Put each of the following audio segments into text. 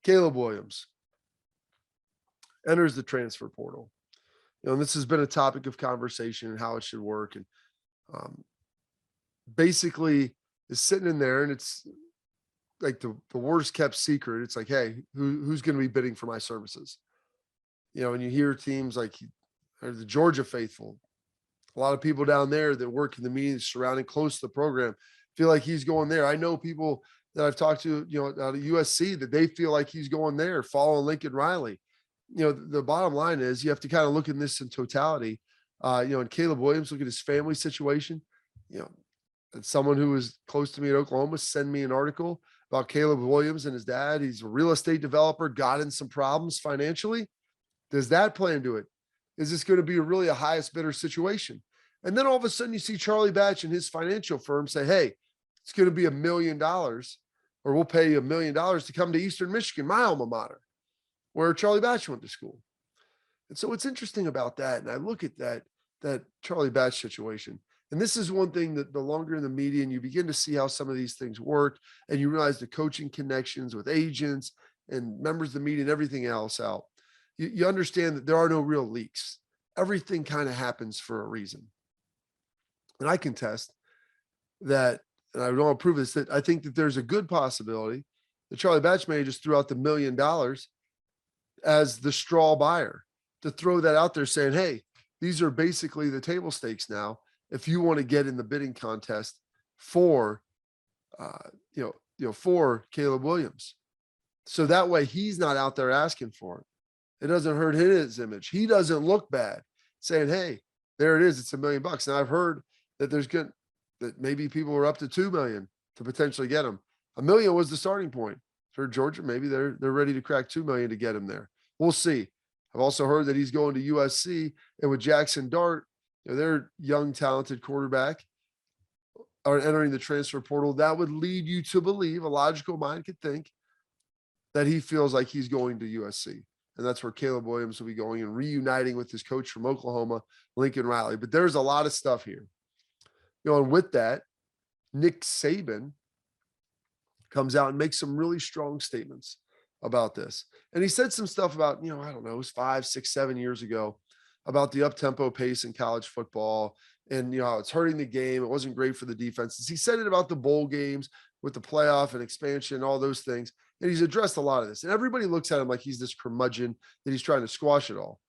Caleb Williams enters the transfer portal. And this has been a topic of conversation and how it should work. And um, basically is sitting in there, and it's like the worst kept secret. It's like, hey, who's going to be bidding for my services? And you hear teams like the Georgia faithful, a lot of people down there that work in the meetings surrounding close to the program feel like he's going there. I know people that I've talked to, out of USC, that they feel like he's going there, following Lincoln Riley. The bottom line is you have to kind of look at this in totality. And Caleb Williams, look at his family situation. And someone who was close to me at Oklahoma sent me an article about Caleb Williams and his dad. He's a real estate developer, got in some problems financially. Does that play into it? Is this going to be really a highest bidder situation? And then all of a sudden you see Charlie Batch and his financial firm say, hey, it's going to be $1 million, or we'll pay you $1 million to come to Eastern Michigan, my alma mater, where Charlie Batch went to school. And so what's interesting about that, and I look at that Charlie Batch situation, and this is one thing that the longer in the media and you begin to see how some of these things work, and you realize the coaching connections with agents and members of the media and everything else out, you understand that there are no real leaks. Everything kind of happens for a reason. And I contest that, and I don't want to prove this, that I think that there's a good possibility that Charlie Batch may just threw out the $1 million as the straw buyer, to throw that out there saying, hey, these are basically the table stakes now. If you want to get in the bidding contest for, for Caleb Williams. So that way he's not out there asking for it. It doesn't hurt his image. He doesn't look bad saying, hey, there it is. It's $1 million. Now I've heard that that maybe people are up to 2 million to potentially get him. $1 million was the starting point for Georgia. Maybe they're ready to crack 2 million to get him there. We'll see. I've also heard that he's going to USC, and with Jackson Dart, their young, talented quarterback, are entering the transfer portal. That would lead you to believe, a logical mind could think, that he feels like he's going to USC. And that's where Caleb Williams will be going and reuniting with his coach from Oklahoma, Lincoln Riley. But there's a lot of stuff here. And with that, Nick Saban comes out and makes some really strong statements about this. And he said some stuff about, I don't know, it was 5, 6, 7 years ago, about the up-tempo pace in college football and, how it's hurting the game. It wasn't great for the defenses. He said it about the bowl games with the playoff and expansion, all those things. And he's addressed a lot of this. And everybody looks at him like he's this curmudgeon, that he's trying to squash it all.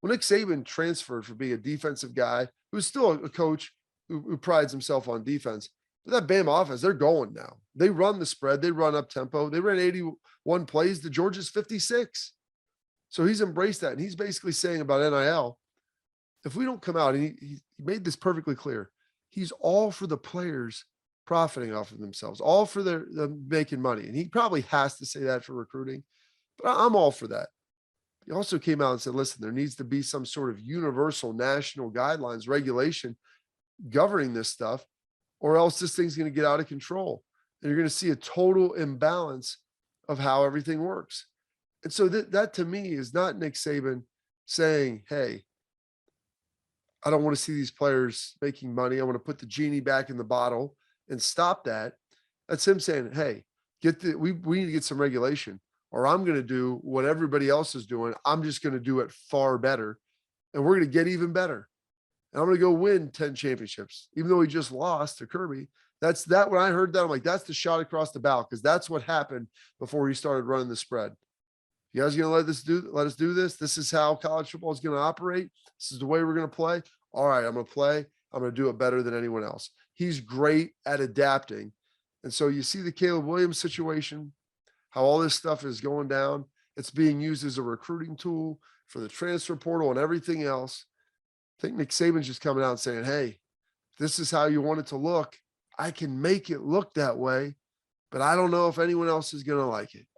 Well, Nick Saban transferred from being a defensive guy, who's still a coach who prides himself on defense. But that Bama offense, they're going now. They run the spread. They run up tempo. They ran 81 plays to Georgia's 56. So he's embraced that. And he's basically saying about NIL, if we don't come out, and he made this perfectly clear, he's all for the players profiting off of themselves, all for them making money. And he probably has to say that for recruiting, but I'm all for that. He also came out and said, listen, there needs to be some sort of universal national guidelines, regulation governing this stuff, or else this thing's going to get out of control. And you're going to see a total imbalance of how everything works. And so that to me is not Nick Saban saying, hey, I don't want to see these players making money. I want to put the genie back in the bottle and stop that. That's him saying, hey, we need to get some regulation, or I'm going to do what everybody else is doing. I'm just going to do it far better. And we're going to get even better. And I'm going to go win 10 championships, even though he just lost to Kirby. That's that. When I heard that, I'm like, that's the shot across the bow, because that's what happened before he started running the spread. You guys are going to let us do this? This is how college football is going to operate. This is the way we're going to play. All right, I'm going to play. I'm going to do it better than anyone else. He's great at adapting. And so you see the Caleb Williams situation, how all this stuff is going down. It's being used as a recruiting tool for the transfer portal and everything else. I think Nick Saban's just coming out and saying, hey, this is how you want it to look. I can make it look that way, but I don't know if anyone else is going to like it.